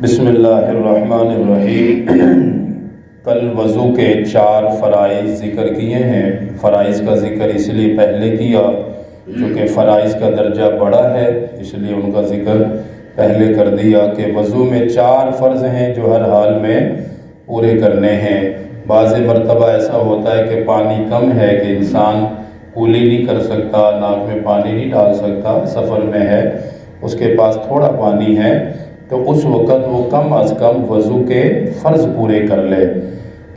بسم اللہ الرحمن الرحیم۔ کل وضو کے 4 فرائض ذکر کیے ہیں۔ فرائض کا ذکر اس لیے پہلے کیا چونکہ فرائض کا درجہ بڑا ہے، اس لیے ان کا ذکر پہلے کر دیا کہ وضو میں 4 فرض ہیں جو ہر حال میں پورے کرنے ہیں۔ بعض مرتبہ ایسا ہوتا ہے کہ پانی کم ہے کہ انسان کولی نہیں کر سکتا، ناک میں پانی نہیں ڈال سکتا، سفر میں ہے، اس کے پاس تھوڑا پانی ہے، تو اس وقت وہ کم از کم وضو کے فرض پورے کر لے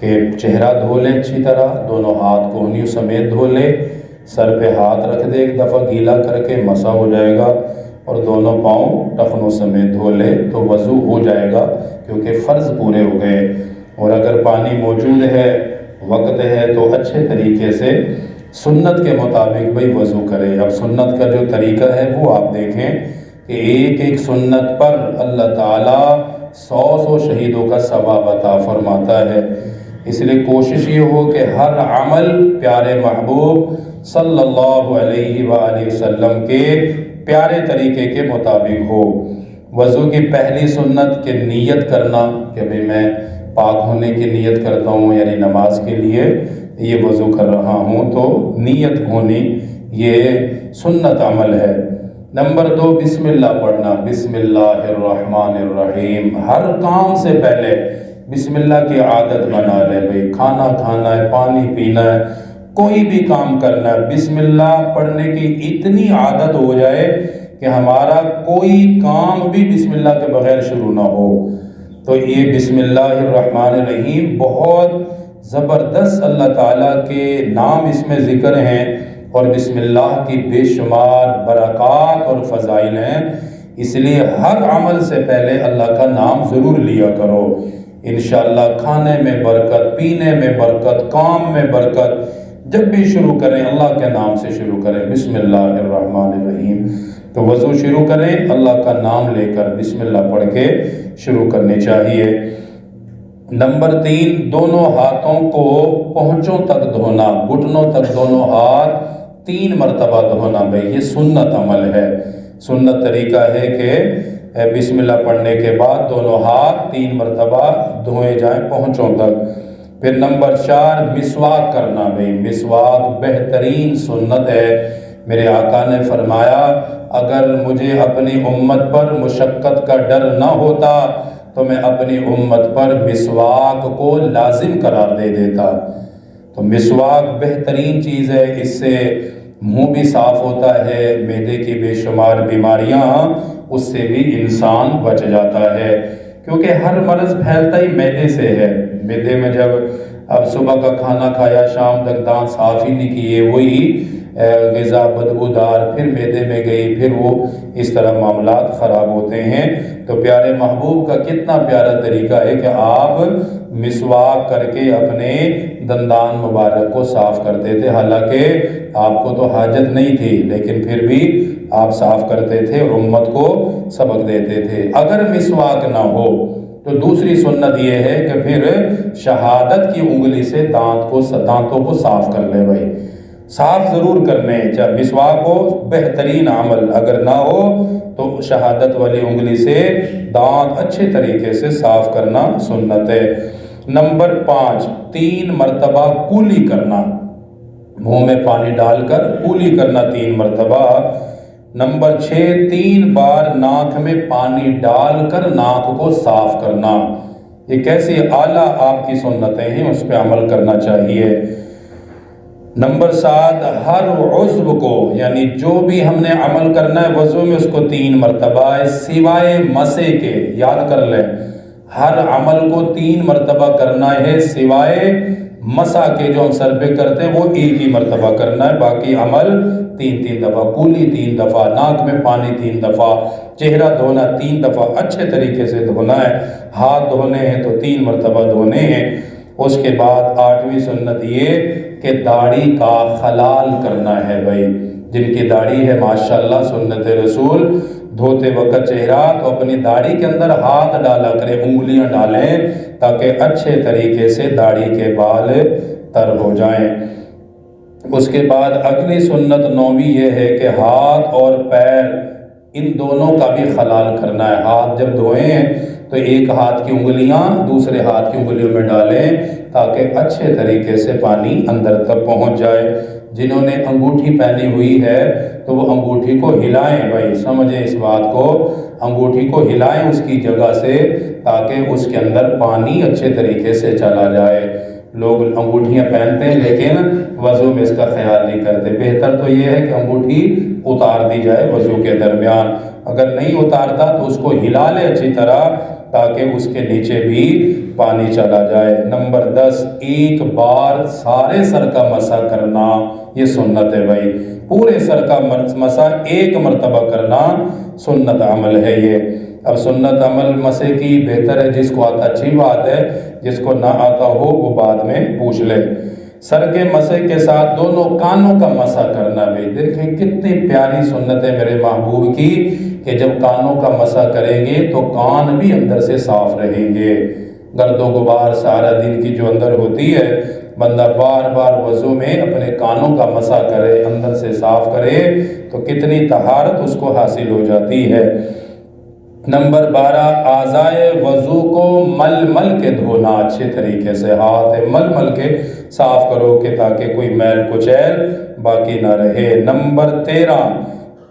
کہ چہرہ دھو لے اچھی طرح، دونوں ہاتھ کوہنیوں سمیت دھو لے، سر پہ ہاتھ رکھ دے ایک دفعہ گیلا کر کے، مسح ہو جائے گا، اور دونوں پاؤں ٹخنوں سمیت دھو لے تو وضو ہو جائے گا کیونکہ فرض پورے ہو گئے۔ اور اگر پانی موجود ہے، وقت ہے، تو اچھے طریقے سے سنت کے مطابق بھئی وضو کرے۔ اب سنت کا جو طریقہ ہے وہ آپ دیکھیں کہ ایک ایک سنت پر اللہ تعالیٰ 100 شہیدوں کا ثواب عطا فرماتا ہے۔ اس لیے کوشش یہ ہو کہ ہر عمل پیارے محبوب صلی اللہ علیہ وآلہ وسلم کے پیارے طریقے کے مطابق ہو۔ وضو کی پہلی سنت کہ نیت کرنا کہ بھئی میں پاک ہونے کی نیت کرتا ہوں، یعنی نماز کے لیے یہ وضو کر رہا ہوں، تو نیت ہونی یہ سنت عمل ہے۔ نمبر 2 بسم اللہ پڑھنا، بسم اللہ الرحمن الرحیم۔ ہر کام سے پہلے بسم اللہ کی عادت بنا لے بھئی، کھانا کھانا ہے، پانی پینا ہے، کوئی بھی کام کرنا ہے، بسم اللہ پڑھنے کی اتنی عادت ہو جائے کہ ہمارا کوئی کام بھی بسم اللہ کے بغیر شروع نہ ہو۔ تو یہ بسم اللہ الرحمن الرحیم بہت زبردست اللہ تعالیٰ کے نام اس میں ذکر ہیں، اور بسم اللہ کی بے شمار برکات اور فضائل ہیں، اس لیے ہر عمل سے پہلے اللہ کا نام ضرور لیا کرو۔ انشاءاللہ کھانے میں برکت، پینے میں برکت، کام میں برکت، جب بھی شروع کریں اللہ کے نام سے شروع کریں، بسم اللہ الرحمن الرحیم۔ تو وضو شروع کریں اللہ کا نام لے کر، بسم اللہ پڑھ کے شروع کرنی چاہیے۔ نمبر 3 دونوں ہاتھوں کو پہنچوں تک دھونا، گھٹنوں تک دونوں ہاتھ 3 مرتبہ دھونا بھئی، یہ سنت عمل ہے۔ سنت طریقہ ہے کہ بسم اللہ پڑھنے کے بعد دونوں ہاتھ 3 مرتبہ دھوئے جائیں پہنچوں تک۔ پھر نمبر 4 مسواک کرنا بھئی، مسواک بہترین سنت ہے۔ میرے آقا نے فرمایا اگر مجھے اپنی امت پر مشقت کا ڈر نہ ہوتا تو میں اپنی امت پر مسواک کو لازم قرار دے دیتا۔ تو مسواک بہترین چیز ہے، اس سے منہ بھی صاف ہوتا ہے، معدے کی بے شمار بیماریاں اس سے بھی انسان بچ جاتا ہے، کیونکہ ہر مرض پھیلتا ہی معدے سے ہے۔ معدے میں جب اب صبح کا کھانا کھایا، شام تک دانت صاف ہی نہیں کیے، وہی غذا بدبودار پھر معدے میں گئی، پھر وہ اس طرح معاملات خراب ہوتے ہیں۔ تو پیارے محبوب کا کتنا پیارا طریقہ ہے کہ آپ مسواک کر کے اپنے دندان مبارک کو صاف کرتے تھے، حالانکہ آپ کو تو حاجت نہیں تھی لیکن پھر بھی آپ صاف کرتے تھے اور امت کو سبق دیتے تھے۔ اگر مسواک نہ ہو تو دوسری سنت یہ ہے کہ پھر شہادت کی انگلی سے دانتوں کو صاف کر لے بھائی، صاف ضرور کرنے، چاہے مسواک ہو بہترین عمل، اگر نہ ہو تو شہادت والی انگلی سے دانت اچھے طریقے سے صاف کرنا سنت ہے۔ نمبر 5 3 مرتبہ کولی کرنا، منہ میں پانی ڈال کر کولی کرنا 3 مرتبہ۔ نمبر 6 3 بار ناک میں پانی ڈال کر ناک کو صاف کرنا۔ یہ کیسی اعلیٰ آپ کی سنتیں ہیں، اس پہ عمل کرنا چاہیے۔ نمبر 7 ہر عضو کو، یعنی جو بھی ہم نے عمل کرنا ہے وضو میں، اس کو 3 مرتبہ سوائے مسے کے، یاد کر لیں ہر عمل کو 3 مرتبہ کرنا ہے، سوائے مسا کے جو ہم سر پہ کرتے ہیں وہ ایک ہی مرتبہ کرنا ہے، باقی عمل 3 دفعہ، کولی 3 دفعہ، ناک میں پانی 3 دفعہ، چہرہ دھونا 3 دفعہ اچھے طریقے سے دھونا ہے، ہاتھ دھونے ہیں تو 3 مرتبہ دھونے ہیں۔ اس کے بعد 8ویں سنت یہ کہ داڑھی کا خلال کرنا ہے بھائی، جن کی داڑھی ہے ماشاءاللہ سنت رسول، دھوتے وقت چہرہ تو اپنی داڑھی کے اندر ہاتھ ڈالا کریں، انگلیاں ڈالیں تاکہ اچھے طریقے سے داڑھی کے بال تر ہو جائیں۔ اس کے بعد اگلی سنت 9ویں یہ ہے کہ ہاتھ اور پیر ان دونوں کا بھی خلال کرنا ہے۔ ہاتھ جب دھوئیں تو ایک ہاتھ کی انگلیاں دوسرے ہاتھ کی انگلیوں میں ڈالیں تاکہ اچھے طریقے سے پانی اندر تک پہنچ جائے۔ جنہوں نے انگوٹھی پہنی ہوئی ہے تو وہ انگوٹھی کو ہلائیں بھائی، سمجھیں اس بات کو، انگوٹھی کو ہلائیں اس کی جگہ سے تاکہ اس کے اندر پانی اچھے طریقے سے چلا جائے۔ لوگ انگوٹھیاں پہنتے ہیں لیکن وضو میں اس کا خیال نہیں کرتے۔ بہتر تو یہ ہے کہ انگوٹھی اتار دی جائے وضو کے درمیان، اگر نہیں اتارتا تو اس کو ہلا لے اچھی طرح تاکہ اس کے نیچے بھی پانی چلا جائے۔ نمبر 10، ایک بار سارے سر کا مسح کرنا، یہ سنت ہے بھائی، پورے سر کا مسح ایک مرتبہ کرنا سنت عمل ہے یہ۔ اب سنت عمل مسح کی بہتر ہے جس کو آتا اچھی بات ہے، جس کو نہ آتا ہو وہ بعد میں پوچھ لے۔ سر کے مسح کے ساتھ دونوں کانوں کا مسح کرنا بھی، دیکھیں کتنی پیاری سنت ہے میرے محبوب کی کہ جب کانوں کا مسح کریں گے تو کان بھی اندر سے صاف رہیں گے۔ گرد و غبار سارا دن کی جو اندر ہوتی ہے، بندہ بار بار وضو میں اپنے کانوں کا مسح کرے، اندر سے صاف کرے تو کتنی طہارت اس کو حاصل ہو جاتی ہے۔ نمبر 12، اعضائے وضو کو مل مل کے دھونا، اچھے طریقے سے ہاتھ مل مل کے صاف کرو کہ تاکہ کوئی میل کچیل باقی نہ رہے۔ نمبر 13،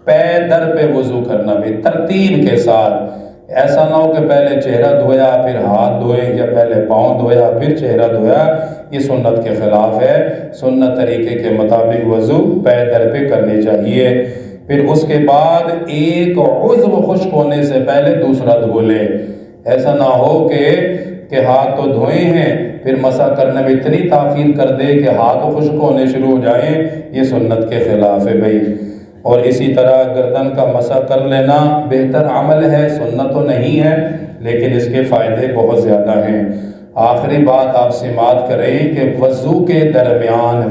پے در پہ وضو کرنا بھی ترتیب کے ساتھ، ایسا نہ ہو کہ پہلے چہرہ دھویا پھر ہاتھ دھوئے یا پہلے پاؤں دھویا پھر چہرہ دھویا، یہ سنت کے خلاف ہے۔ سنت طریقے کے مطابق وضو پے در پہ کرنی چاہیے۔ پھر اس کے بعد ایک عضو خشک ہونے سے پہلے دوسرا دھو لے، ایسا نہ ہو کہ ہاتھ تو دھوئے ہیں پھر مسح کرنے میں اتنی تاخیر کر دے کہ ہاتھ خشک ہونے شروع ہو جائیں، یہ سنت کے خلاف ہے بھائی۔ اور اسی طرح گردن کا مسح کر لینا بہتر عمل ہے، سنت تو نہیں ہے لیکن اس کے فائدے بہت زیادہ ہیں۔ آخری بات آپ سے بات کریں کہ وضو کے درمیان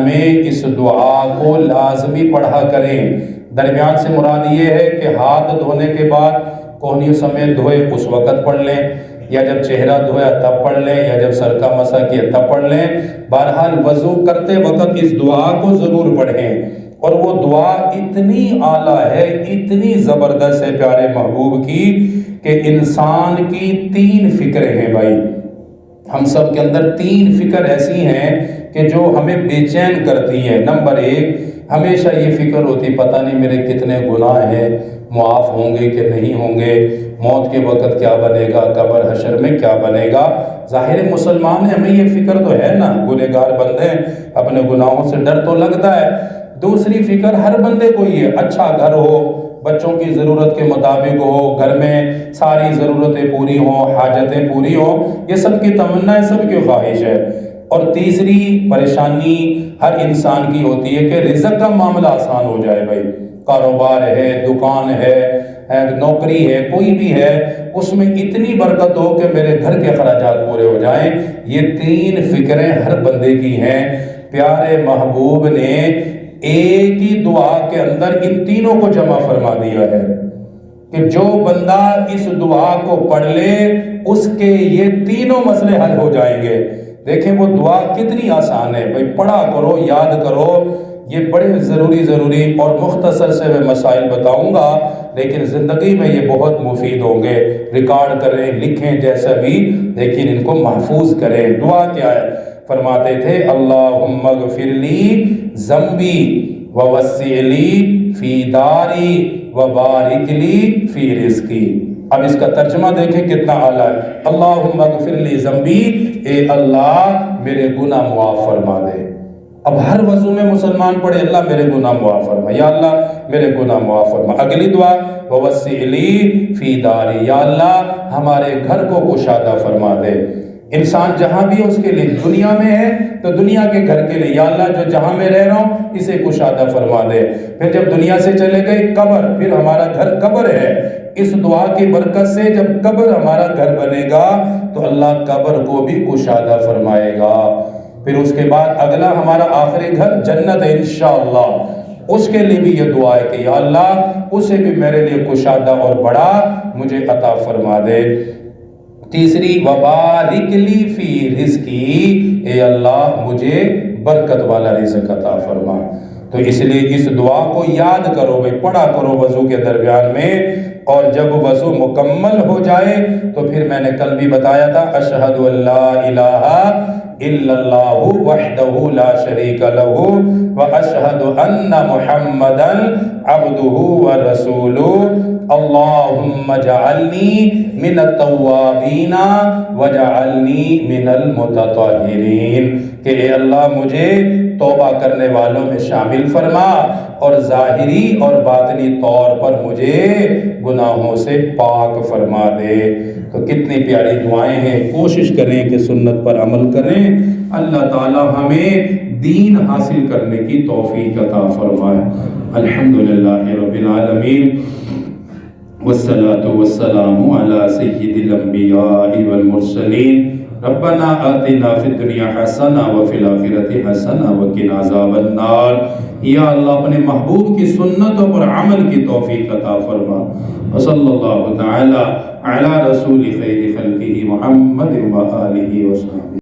میں اس دعا کو لازمی پڑھا کریں۔ درمیان سے مراد یہ ہے کہ ہاتھ دھونے کے بعد کوہنیوں سمیت دھوئے اس وقت پڑھ لیں، یا جب چہرہ دھویا تب پڑھ لیں، یا جب سر کا مسح کیا تب پڑھ لیں۔ بہرحال وضو کرتے وقت اس دعا کو ضرور پڑھیں، اور وہ دعا اتنی اعلیٰ ہے، اتنی زبردست ہے پیارے محبوب کی کہ انسان کی 3 فکریں ہیں بھائی، ہم سب کے اندر 3 فکر ایسی ہیں کہ جو ہمیں بے چین کرتی ہے۔ نمبر 1، ہمیشہ یہ فکر ہوتی پتہ نہیں میرے کتنے گناہ ہیں، معاف ہوں گے کہ نہیں ہوں گے، موت کے وقت کیا بنے گا، قبر حشر میں کیا بنے گا۔ ظاہر مسلمان ہے، ہمیں یہ فکر تو ہے نا، گنہگار بندے ہیں، اپنے گناہوں سے ڈر تو لگتا ہے۔ دوسری فکر ہر بندے کو یہ اچھا گھر ہو، بچوں کی ضرورت کے مطابق ہو، گھر میں ساری ضرورتیں پوری ہوں، حاجتیں پوری ہوں، یہ سب کی تمنا ہے، سب کی خواہش ہے۔ اور تیسری پریشانی ہر انسان کی ہوتی ہے کہ رزق کا معاملہ آسان ہو جائے بھائی، کاروبار ہے، دکان ہے، نوکری ہے، کوئی بھی ہے، اس میں اتنی برکت ہو کہ میرے گھر کے اخراجات پورے ہو جائیں۔ یہ 3 فکریں ہر بندے کی ہیں۔ پیارے محبوب نے ایک ہی دعا کے اندر ان تینوں کو جمع فرما دیا ہے کہ جو بندہ اس دعا کو پڑھ لے اس کے یہ تینوں مسئلے حل ہو جائیں گے۔ دیکھیں وہ دعا کتنی آسان ہے بھائی، پڑھا کرو، یاد کرو۔ یہ بڑے ضروری اور مختصر سے میں مسائل بتاؤں گا، لیکن زندگی میں یہ بہت مفید ہوں گے۔ ریکارڈ کریں، لکھیں جیسا بھی، لیکن ان کو محفوظ کریں۔ دعا کیا ہے؟ فرماتے تھے اللہم اغفر لی ذنبی ووسع لی فی داری وبارک لی فی رزقی۔ اب اس کا ترجمہ دیکھیں کتنا اعلیٰ ہے۔ اللہم اغفر لی ذنبی، اے اللہ میرے گناہ معاف فرما دے۔ اب ہر وضو میں مسلمان پڑھے اللہ میرے گناہ معاف فرما، یا اللہ میرے گناہ معاف فرما۔ اگلی دعا ووسع لی فی داری، یا اللہ ہمارے گھر کو کشادہ فرما دے۔ انسان جہاں بھی اس کے لیے، دنیا میں ہے تو دنیا کے گھر کے لیے، یا اللہ جو جہاں میں رہ رہا ہوں اسے کشادہ فرما دے۔ پھر جب دنیا سے چلے گئے قبر، پھر ہمارا گھر قبر ہے، اس دعا کی برکت سے جب قبر ہمارا گھر بنے گا تو اللہ قبر کو بھی کشادہ فرمائے گا۔ پھر اس کے بعد اگلا ہمارا آخری گھر جنت ہے انشاءاللہ، اس کے لیے بھی یہ دعا ہے کہ یا اللہ اسے بھی میرے لیے کشادہ اور بڑا مجھے عطا فرما دے۔ تیسری وبارک لی فی رزقی، اے اللہ مجھے برکت والا رزق عطا فرما۔ تو اس لیے اس دعا کو یاد کرو بھائی، پڑھا کرو وضو کے درمیان میں اور جب وضو مکمل ہو جائے تو پھر میں نے کل بھی بتایا تھا اشہد ان لا الہ الا اللہ وحدہ لا شریک لہ واشہد ان محمدا عبدہ ورسولہ اللہم اجعلنی من التوابین وجعلنی من المتطہرین، کہ اے اللہ مجھے توبہ کرنے والوں میں شامل فرما اور ظاہری اور باطنی طور پر مجھے گناہوں سے پاک فرما دے۔ تو کتنی پیاری دعائیں ہیں، کوشش کریں کہ سنت پر عمل کریں، اللہ تعالی ہمیں دین حاصل کرنے کی توفیق عطا فرمائے۔ الحمدللہ رب العالمین والصلاة والسلام على سید الانبیاء والمرسلین ربنا آتنا فی الدنیا حسنہ وفی الآخرۃ حسنہ وقنا عذاب النار۔ یا اللہ اپنے محبوب کی سنتوں پر عمل کی توفیق عطا فرما۔ وصلی اللہ تعالی علی رسول خیر خلقہ محمد و آلہ وصحبہ۔